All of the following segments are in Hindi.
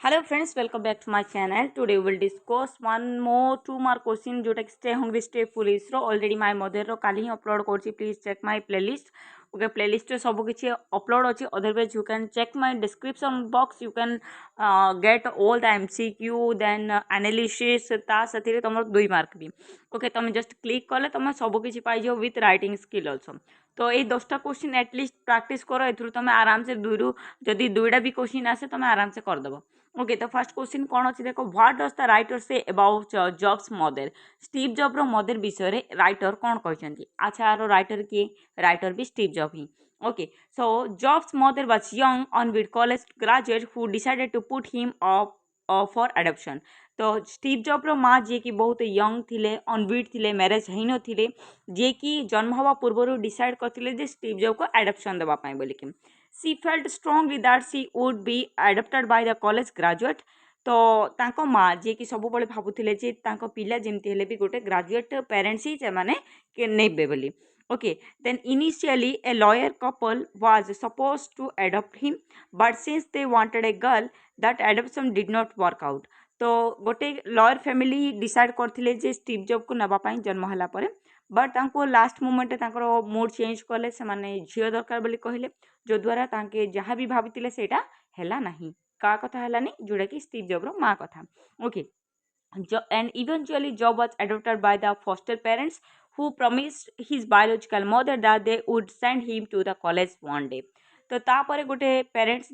Hello friends, welcome back to my channel. Today we will discuss one more 2 mark question जोटा कि stay hungry stay foolish row already my mother row Kali he upload करछि. Please check my playlist. Okay, playlist रे सब किछि upload अछि. Otherwise you can check my description box. You can get all the MCQ then analysis ता सथिरे तमर 2 मार्क भी. Okay, तमे just click कले तमे सब किछि पाइ जो with writing skill also. तो ये 10टा क्वेश्चन एटलिस्ट प्रैक्टिस करो एथुरु तमे आराम से दुइरु जदि दुइटा भी क्वेश्चन आसे तमे आराम से कर दबो. ओके तो फर्स्ट क्वेश्चन कौन अच्छी देखो what does the writer say about Jobs mother Steve job रो मदर विषय रे राइटर कौन कहते. अच्छा यार राइटर किए राइटर भी स्टीव जॉब ही. Okay so Jobs mother was young unwed college graduate who decided to put him up for adoption. तो स्टीव जॉब रो माँ जी की बहुत यंग थिले अनविड थिले मैरिज है नथिले जे कि जन्म हवा पूर्व डिसाइड करथिले जे स्टीव जॉब को एडॉप्शन देबा पई बोली कि she felt strongly that she would be adopted by the college graduate. तो तांको माँ जी कि सब बड़े भाबुथिले जे तांको पिला जेमती हेले भी गोटे ग्रेजुएट पेरेंट्स ही सेमाने के नेबे बोली. Okay, then initially a lawyer couple was supposed to adopt him, but since they wanted a girl, that adoption did not work out. तो गोटे लॉयर फैमिली डिसाइड करथिले जे स्टीव जॉब को नबा पई जन्म हला परे बट तांको लास्ट मोमेंट तांकर मूड चेंज कले से माने झियो दरकार बोली कहले जो द्वारा तांके जहाँ भी भावितिले सेटा हैला नहीं का कथा हैलानी जोड़ा कि स्टीव जॉब रो माँ कथा. Okay and eventually Job was adopted by the foster parents who promised his biological mother that they would send him to the college one day. तो तापर गोटे पेरेंट्स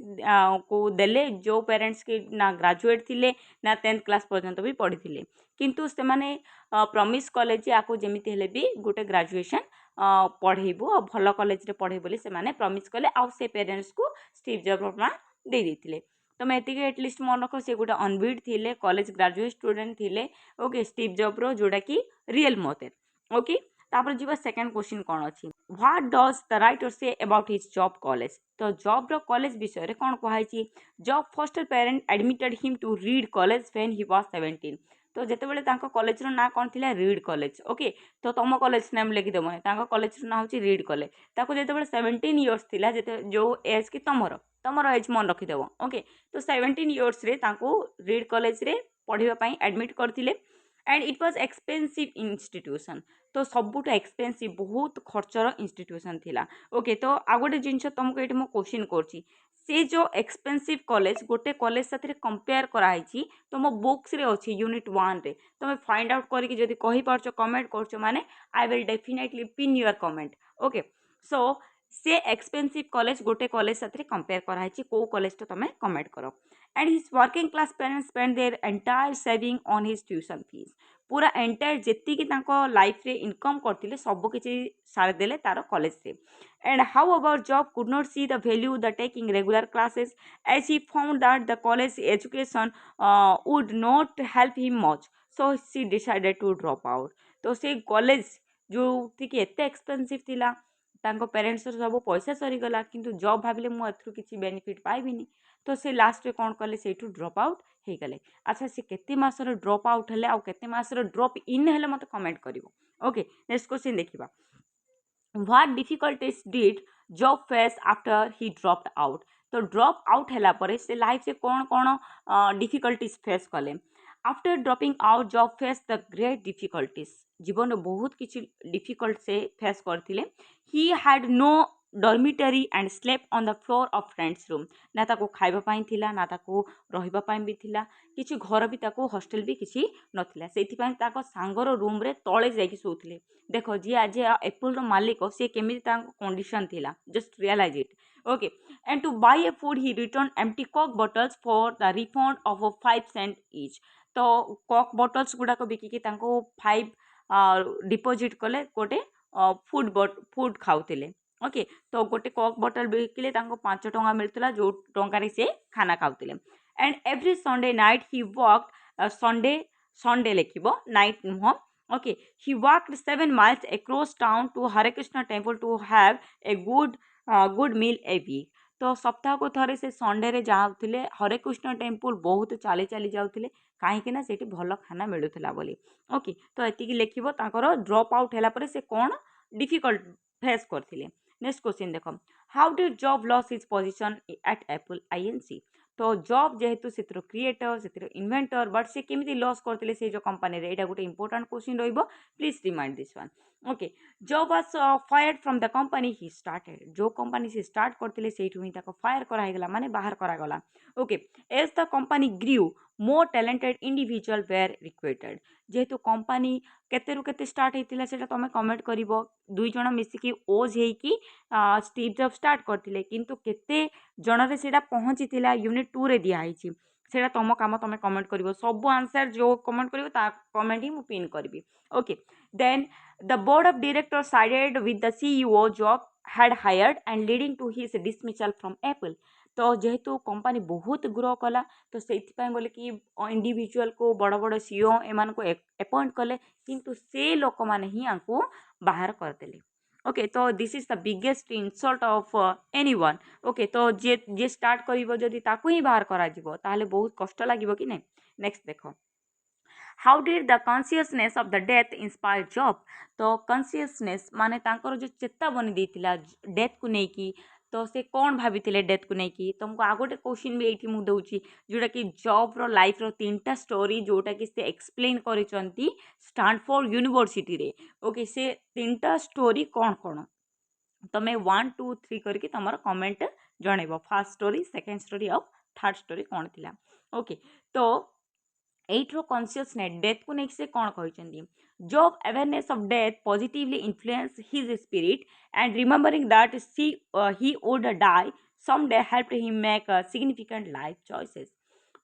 को देले जो पेरेंट्स के ना ग्रेजुएट थिले ना 10th क्लास पर्यंत भी पढ़ी थिले किंतु से माने प्रॉमिस कले जे आको जेमिति हेले भी गोटे ग्रेजुएशन पढ़ेबू और भल कॉलेज रे पढ़े बोली से माने प्रॉमिस कले आ से पेरेंट्स को स्टीव जॉब ना दे देथिले. तो मैं एतिके एटलिस्ट मन रख से गोटे अनविड थिले कॉलेज ग्रेजुएट स्टूडेंट थिले. ओके स्टीव जॉब रो जोड़ा कि रियल मदर. ओके तापर जीवा सेकंड क्वेश्चन कौन अच्छी what does the writer say about his Job college. तो जॉब रो कॉलेज विषय रे कौन कहाई Job foster parent admitted him to Reed College when he was 17. तो जेतेबेले तांको कॉलेज रो ना कौन थिला रीड कॉलेज. ओके तो तुम कॉलेज नेम लिखिदेव तांको कॉलेज रो ना होची रीड कॉलेज ताको जेतेबेले 17 इयर्स थिला जेते जो एज कि तमर एज मन रखिदेव. ओके तो 17 इयर्स रे तांको रीड कॉलेज रे पढ़िबा पई एडमिट करथिले and it was expensive institution. तो सबुठ एक्सपेंसिव बहुत खर्चर इंस्टीट्यूशन थिला. ओके तो आ गोटे जिनस तुमको ये मो क्वेश्चन करछि से जो एक्सपेंसिव कॉलेज गोटे कॉलेज साथ कंपेयर कराई तुम बुक्स रे अच्छी यूनिट 1 रे तुम फाइंड आउट करके जदि कहि पारछ कमेंट करछ माने I will definitely pin your comment. Okay so से एक्सपेंसिव कॉलेज गोटे कॉलेज साथ कंपेयर कराई को कॉलेज तो तुम कमेंट करो. And his working class parents spend their entire saving on his tuition fees. पूरा एंटायर जेती लाइफ रे इनकम करथिले सब किछि सार देले तार कॉलेज से. And how about Job could not see the value the taking regular classes as he found that the college education would not help him much so she decided to drop out. तो से कॉलेज जो थी एते एक्सपेंसिव थिला तांको पेरेंट्स सब पैसा सरीगला किंतु जॉब भाविले मु एथरु किछि बेनिफिट पाइबिनी तो से लास्ट रे कौन कले से ड्रॉप आउट हो गले. अच्छा से केते मासर ड्रॉप आउट हेले आ केते मासर ड्रॉप इन हेले मते कमेंट करिवो. ओके नेक्स्ट क्वेश्चन देखिबा what difficulties did Job face after he dropped out. तो ड्रॉप आउट हैला परे से लाइफ से कौन कौन डिफिकल्टीज फेस कले. After dropping out Job face the great difficulties जीवन बहुत किसी डिफिकल्ट से फेस करथिले. He had no dormitory and slept on the floor of friends room. ना ताको खाइबा पाई थिला ना ताको रहिबा पाई भी थिला किछि घर भी ताको हॉस्टल भी किछि नथिला सेति पई ताको सांगर रूम रे तळे जाईकी सोउथिले. देखो जी आज एप्पल रो मालिक से केमिति ताको कंडीशन थिला just realise it. Okay and to buy a food he return empty coke bottles for the refund of 5 cent each. तो कॉक बॉटल्स गुड़ाक बिकिकी 5 डिपोजिट कले गोटे फूड खाऊले. ओके तो गोटे कॉक बॉटल बिकिले 5 टंका मिलता जो टंकार से खाना खाऊले. And every Sunday night he walked Sunday लिखिबो नाइट नुह. Okay he walked 7 miles across town to Hare Krishna temple to have a good meal a week. तो सप्ताह को थरे से संडे रे जाउथिले हरे कृष्ण टेम्पल बहुत चली चली जाउथिले कहीं ना सेठी भल खाना मिलूला बोली. ओके तो एतिकी लिखिबो तांकर ड्रॉप आउट हैला परे से कौन डिफिकल्ट फेस करथिले. नेक्स्ट क्वेश्चन देखो how did Job lose his position at Apple INC. तो जॉब जेहेतु से क्रिएटर से इन्वेंटर बट से केमी लॉस करते से जो कंपनी यहाँ गोटे important question please remind this one okay Jobs was fired from the company he started जो कंपनी से स्टार्ट करते से फायर करागला माने बाहर करागला okay as the company grew more talented individual were requested जेहेतु कंपनी केते रु केते स्टार्ट होता है तुम कमेंट कर दुई जन मिसिकी ओज होगी स्टीव जॉब स्टार्ट करते किंतु केते जनरे से पहुँची यूनिट 2 रे दिखाई से तुम कम तुम कमेंट कर सब आंसर जो कमेंट कर कमेंट ही मुझे पिन करी okay then the board of director sided with the CEO Job had hired and leading to his dismissal from Apple तो जेहेतु कंपनी बहुत ग्रो कला तो से बोले कि इंडिविजुअल को बड़ बड़ सीईओ एमान को अपॉइंट कले किंतु से लोक माने ही आपको बाहर करदेले ओके तो this is the biggest insult of anyone okay तो जे स्टार्ट करिवो जदि ताकू ही बाहर करा जिवो ताहले बहुत कष्ट लागिवो कि नहीं नेक्स्ट देखो how did the consciousness of the death inspire job तो कॉन्शियसनेस माने तांकर जो चेता बनी देइतिला डेथ को नेकी तो से कौन भाभी डेथ को लेकिन तुमको आ गोटे क्वेश्चन भी ये मुझे जोटा कि जॉब रो लाइफ रो 3टा स्टोरी जोटा कि से एक्सप्लेन करिसंती स्टैनफोर्ड यूनिवर्सिटी रे ओके से 3टा स्टोरी कौन कौन तुम्हें 1 2 3 करके तुम कमेंट जनइब फर्स्ट स्टोरी सेकेंड स्टोरी और थर्ड स्टोरी कौन थी ओके तो एट्रो कॉन्शियसनेस डेथ को लेकिन से कौन कहते Job awareness of death positively influence his spirit and remembering that he would die some day help him make significant life choices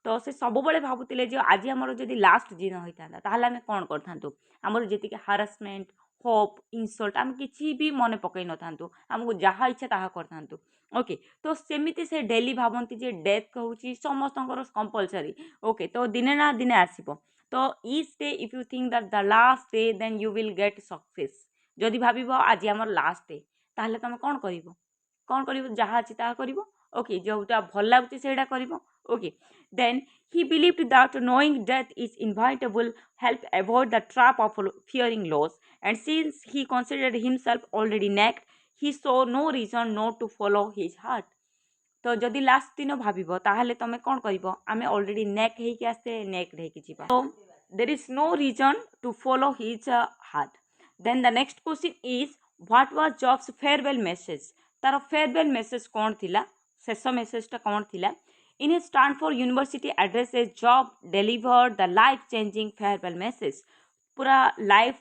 तो से सब बड़े भावुले जो आज आमर जब लास्ट दिन होता ताहले आम कौन करूँ आमर जी हारासमेंट होप इनसल्ट आम किसी भी मन पकई न था आमको जहाँ इच्छा ताहा कर ओके तो सेमिति से डेली भावती जे डेथ कहूँ समस्त कंपलसरी ओके तो दिने ना दिने आसब तो each day if you think that the last day then you will get success जदि भाव आज आम लास्ट डे ताहले तुम कौन कर जहाँ अच्छी ताहा कर ओके जोटा भल लगुच से कर okay then he believed that knowing death is inevitable help avoid the trap of fearing loss and since he considered himself already naked he saw no reason not to follow his heart तो जदि लास्ट दिन भाव ताहले तुम कौन कर आम अलरेडी नेक होके आसे नेक्ड होगी तो there is no reason to follow his heart then the next question is what was Jobs farewell message तार फेयरवेल मेसेज कौन थिला शेष मेसेजटा कौन थिला In his Stanford University address, a job delivered the life-changing farewell message. पूरा life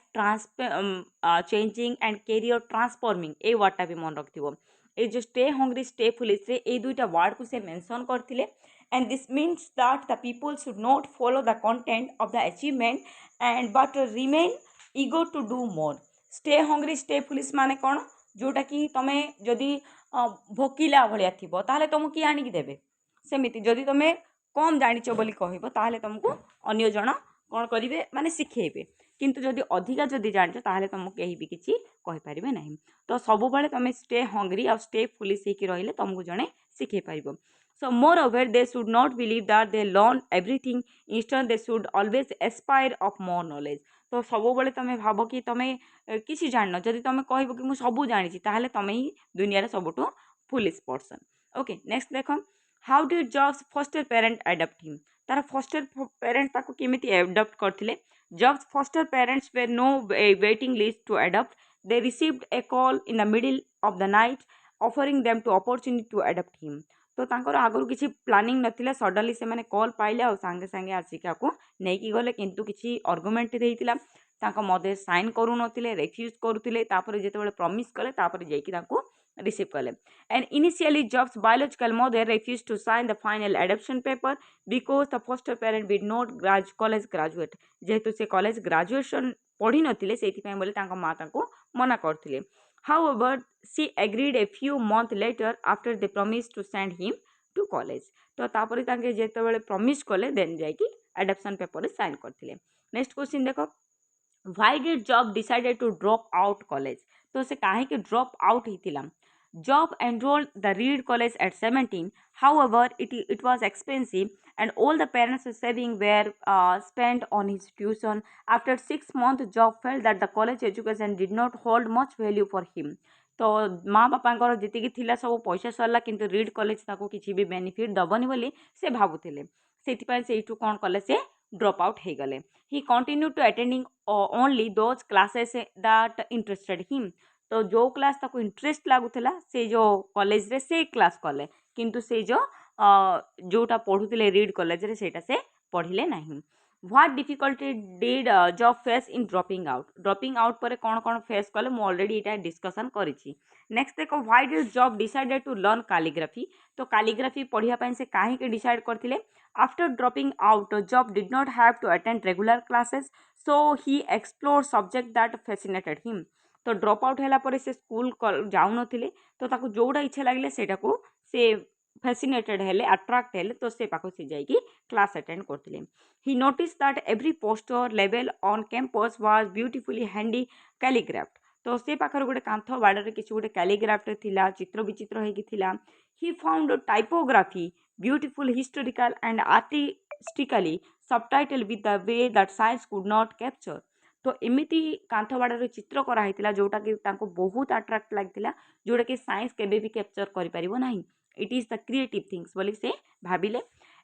changing and career transforming ए वर्डटा भी मन रखिथो ए जो स्टे हंग्री स्टे फुलिश रे ए दुईटा वर्ड को से मेंशन करथिले and this means that the people should not follow the content of the achievement and but remain ego to do more stay hungry stay foolish माने कौन जोटा कि तुम जदि भोकिला भाया थी ताहले तुमको किए आनिक देबे सेमिति जदि तुम कम जानिच बोली कहब ताहले तुमको अन्य जन कौन करेंगे माने शिखेबे किंतु जदि अधिका जदि जानिच ताहले तुमको कहीं भी किसी कहींपारे ना तो सब बेले तुम स्टे हंग्री और स्टे फुलिश रही तुमको जड़े शिखे पार so moreover they should not believe that they learn everything instant they should always aspire of more knowledge तो सब बेले तुम भाव कि तुम किसी जान जदि तुम कह कि मुझे सब जानी ताहले तुम ही दुनिया सबुठ फुलिश पर्सन ओके नेक्स्ट देख how did Jobs foster parent adopt him तार फॉस्टर पेरेंट ताको केमिति एडप्ट करथिले Jobs foster parents were no waiting list to adopt they received a call in the middle of the night offering them to opportunity to adopt him तो तांकर आगु किसी प्लानिंग नथिला सडनली से माने कॉल पाइले आ संगे संगे आसिका को नेकी गले किंतु किसी आर्गुमेंट देइतिला तांको मदे साइन करू नथिले रिफ्यूज करूतिले तापर जेतेबेले प्रॉमिस कले तापर जेकी तांको रिसीव कले and initially Jobs biological mother refuse to sign the final adoption paper because the foster parent did not college graduate जेहेतु से कॉलेज ग्रेजुएशन पढ़ी नथिले सेति बोले तांको माँ तांको मना करथिले however she agreed a few months later after they promised to send him to college तो तापर तांके जेतेबेले प्रॉमिस कले देन जाइकी एडप्शन पेपर रे साइन करथिले नेक्स्ट क्वेश्चन देखो why did job decided to drop out college तो से काहे के ड्रॉप आउट हितिला Job enrolled the Reed College at 17. However, it was expensive and all the parents' savings were spent on his tuition. After 6 months, Job felt that the college education did not hold much value for him. तो माँ बापांकर जेतिकी थिला सब पैसा सरला किंतु रीड कॉलेज ताको किसी भी बेनिफिट दबनी बोली से भाबुथिले सेतिपाई सेइठु कोन कले से ड्रॉप आउट हो गले he continue to attending only those classes that interested him तो जो क्लास ताको इंटरेस्ट लागुला से जो कॉलेज रे से क्लास कले किंतु से जो जोटा पढ़ुले रीड कॉलेज रे सेटा से पढ़िले नहीं what difficulty did Job face in dropping out पर कौन कौन फेस कले मु ऑलरेडी इटा डिस्कशन करिछि नेक्स्ट देखो why did Job decided to learn calligraphy तो कैलीग्राफी पढ़िया पई से काहे के डिसाइड करथिले after dropping out Job did not have to attend regular classes so he explore subject that fascinated him तो ड्रॉप आउट हैला पर से स्कूल जाउ नथिले तो ताको जोडा इच्छा लागले सेटा को से फैसिनेटेड हेले अट्रैक्ट हेले तो से पाखो से जाइकी क्लास अटेंड करथिले he noticed that every poster label on campus was beautifully handy calligraphed तो से पाखर गोटे कांथ बाड़े किसी गोटे कैलीग्राफ्ट थिला चित्र विचित्र होगी थिला he found typography beautiful historical and artistically subtitled with the way that science could not capture तो एमिति कांथ बाड़े चित्र कराइला जोटा कि तांको बहुत अट्रैक्ट लागथिला जोटा कि साइंस केबे भी कैप्चर करि परिबो नाही it is the creative things बोली से भाबिले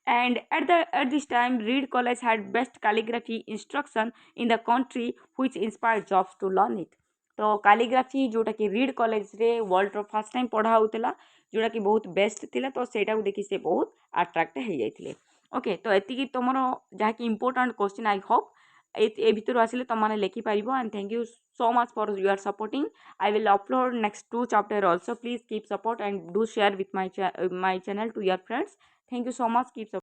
and at this time Reed College had best calligraphy instruction in the country which inspired jobs to learn it तो कैलीग्राफी जोटा कि रीड कॉलेज रे वर्ल्ड रो फर्स्ट टाइम पढ़ा होतला जोटा कि बहुत बेस्ट थिला तो सेटा को देखि से बहुत अट्रैक्ट हो जाइथिले ओके तो एतिकी तमरो जहा कि इंपोर्टेंट क्वेश्चन आई होप ए भितर आसिले तुम मैंने लिखि पारिबो and thank you so much for your supporting I will upload next 2 chapter also please keep support and do share with my channel to your friends thank you so much keep support